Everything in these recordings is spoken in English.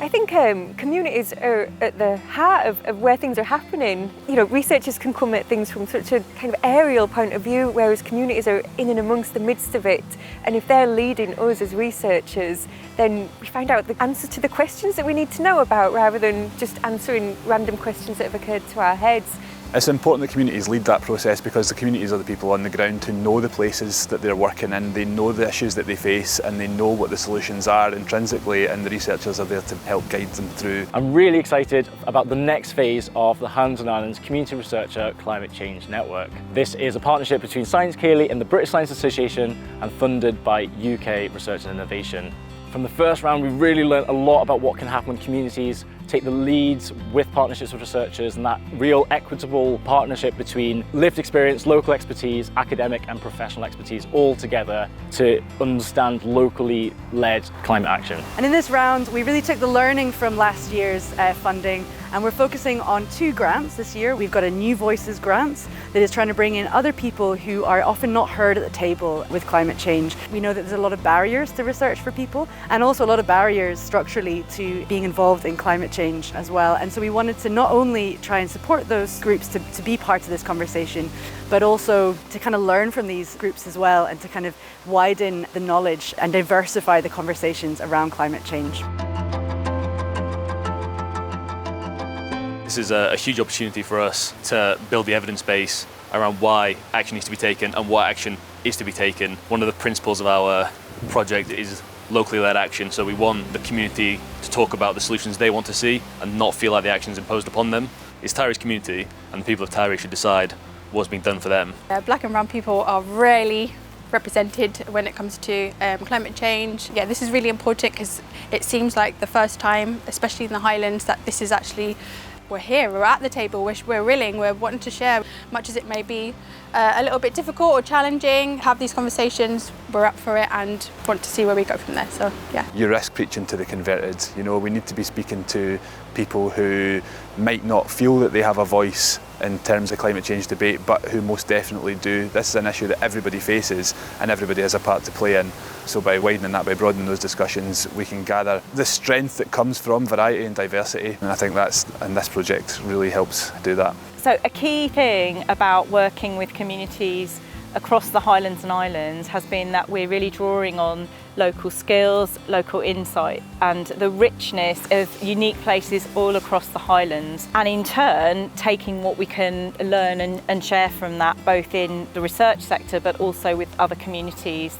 I think communities are at the heart of where things are happening. You know, researchers can come at things from such a kind of aerial point of view, whereas communities are in and amongst the midst of it. And if they're leading us as researchers, then we find out the answer to the questions that we need to know about, rather than just answering random questions that have occurred to our heads. It's important that communities lead that process, because the communities are the people on the ground who know the places that they're working in, they know the issues that they face, and they know what the solutions are intrinsically, and the researchers are there to help guide them through. I'm really excited about the next phase of the Highlands Islands Community Researcher Climate Change Network. This is a partnership between Science Ceilidh and the British Science Association, and funded by UK Research and Innovation. From the first round, we really learned a lot about what can happen when communities take the leads with partnerships with researchers, and that real equitable partnership between lived experience, local expertise, academic and professional expertise all together to understand locally led climate action. And in this round, we really took the learning from last year's funding, and we're focusing on 2 grants this year. We've got a New Voices grant that is trying to bring in other people who are often not heard at the table with climate change. We know that there's a lot of barriers to research for people, and also a lot of barriers structurally to being involved in climate change as well. And so we wanted to not only try and support those groups to be part of this conversation, but also to kind of learn from these groups as well, and to kind of widen the knowledge and diversify the conversations around climate change. This is a huge opportunity for us to build the evidence base around why action needs to be taken and what action is to be taken. One of the principles of our project is locally led action, so we want the community to talk about the solutions they want to see and not feel like the action is imposed upon them. It's Tyre's community, and the people of Tyre should decide what's being done for them. Black and brown people are rarely represented when it comes to climate change. Yeah, this is really important because it seems like the first time, especially in the Highlands, that this is actually, we're here, we're at the table, we're willing, we're wanting to share, much as it may be a little bit difficult or challenging, have these conversations, we're up for it and want to see where we go from there, so yeah. You risk preaching to the converted. You know, we need to be speaking to people who might not feel that they have a voice in terms of climate change debate, but who most definitely do. This is an issue that everybody faces and everybody has a part to play in. So by widening that, by broadening those discussions, we can gather the strength that comes from variety and diversity. And I think this project really helps do that. So a key thing about working with communities across the Highlands and Islands has been that we're really drawing on local skills, local insight and the richness of unique places all across the Highlands, and in turn taking what we can learn and share from that, both in the research sector but also with other communities.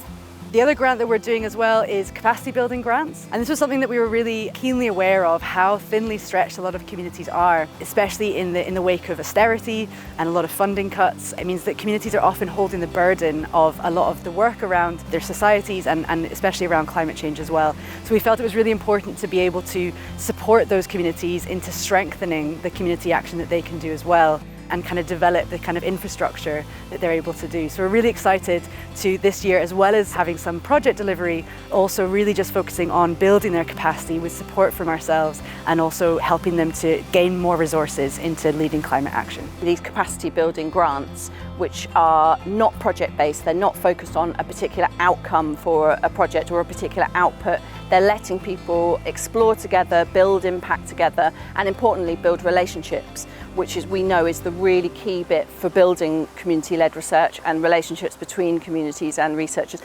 The other grant that we're doing as well is capacity building grants. And this was something that we were really keenly aware of, how thinly stretched a lot of communities are, especially in the wake of austerity and a lot of funding cuts. It means that communities are often holding the burden of a lot of the work around their societies and especially around climate change as well. So we felt it was really important to be able to support those communities into strengthening the community action that they can do as well, and kind of develop the kind of infrastructure that they're able to do. So we're really excited to this year, as well as having some project delivery, also really just focusing on building their capacity with support from ourselves and also helping them to gain more resources into leading climate action. These capacity building grants, which are not project based, they're not focused on a particular outcome for a project or a particular output. They're letting people explore together, build impact together, and importantly build relationships, which we know is the really key bit for building community-led research and relationships between communities and researchers.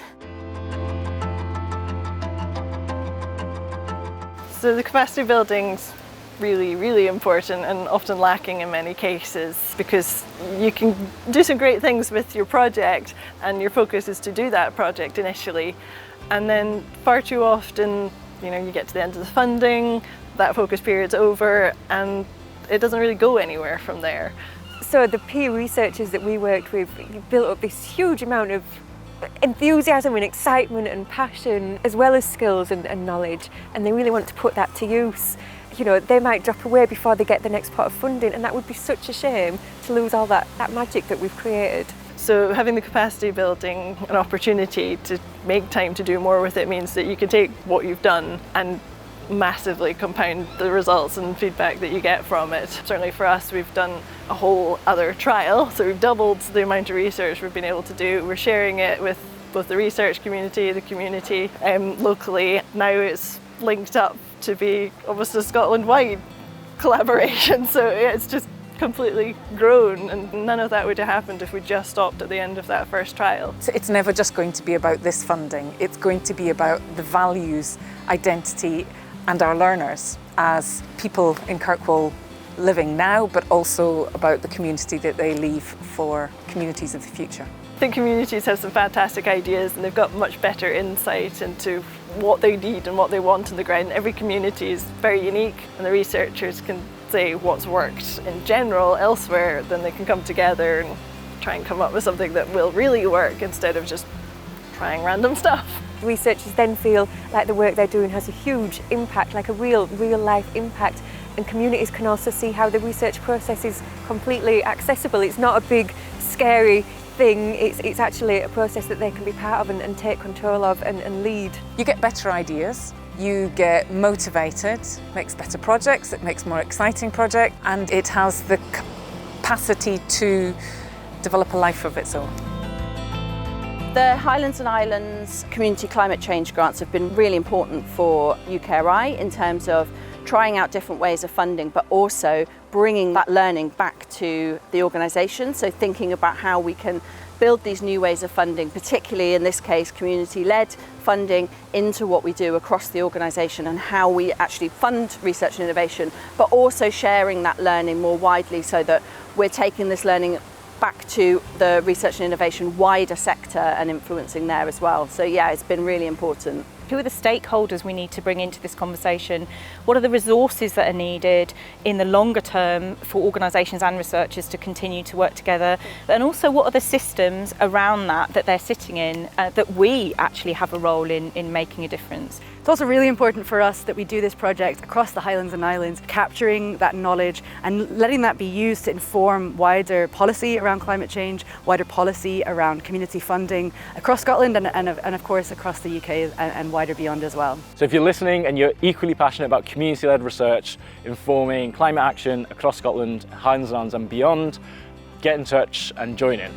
So the capacity building's really important and often lacking in many cases, because you can do some great things with your project and your focus is to do that project initially, and then far too often, you know, you get to the end of the funding, that focus period's over and it doesn't really go anywhere from there. So the peer researchers that we worked with built up this huge amount of enthusiasm and excitement and passion, as well as skills and knowledge, and they really want to put that to use. You know, they might drop away before they get the next pot of funding, and that would be such a shame to lose all that magic that we've created. So having the capacity building an opportunity to make time to do more with it means that you can take what you've done and massively compound the results and feedback that you get from it. Certainly for us, we've done a whole other trial, so we've doubled the amount of research we've been able to do. We're sharing it with both the research community, the community locally. Now it's linked up to be almost a Scotland-wide collaboration. So it's just completely grown, and none of that would have happened if we just stopped at the end of that first trial. So it's never just going to be about this funding. It's going to be about the values, identity, and our learners as people in Kirkwall living now, but also about the community that they leave for communities of the future. I think communities have some fantastic ideas, and they've got much better insight into what they need and what they want on the ground. Every community is very unique, and the researchers can say what's worked in general elsewhere, then they can come together and try and come up with something that will really work instead of just trying random stuff. Researchers then feel like the work they're doing has a huge impact, like a real life impact, and communities can also see how the research process is completely accessible. It's not a big, scary thing, it's actually a process that they can be part of and take control of and lead. You get better ideas, you get motivated, makes better projects, it makes more exciting projects, and it has the capacity to develop a life of its own. The Highlands and Islands Community Climate Change Grants have been really important for UKRI in terms of trying out different ways of funding, but also bringing that learning back to the organisation. So thinking about how we can build these new ways of funding, particularly in this case community-led funding, into what we do across the organisation and how we actually fund research and innovation, but also sharing that learning more widely so that we're taking this learning back to the research and innovation wider sector and influencing there as well. So yeah, it's been really important. Who are the stakeholders we need to bring into this conversation? What are the resources that are needed in the longer term for organisations and researchers to continue to work together? And also, what are the systems around that they're sitting in that we actually have a role in making a difference? It's also really important for us that we do this project across the Highlands and Islands, capturing that knowledge and letting that be used to inform wider policy around climate change, wider policy around community funding across Scotland and of course across the UK and wider beyond as well. So if you're listening and you're equally passionate about community-led research informing climate action across Scotland, Highlands and Islands and beyond, get in touch and join in.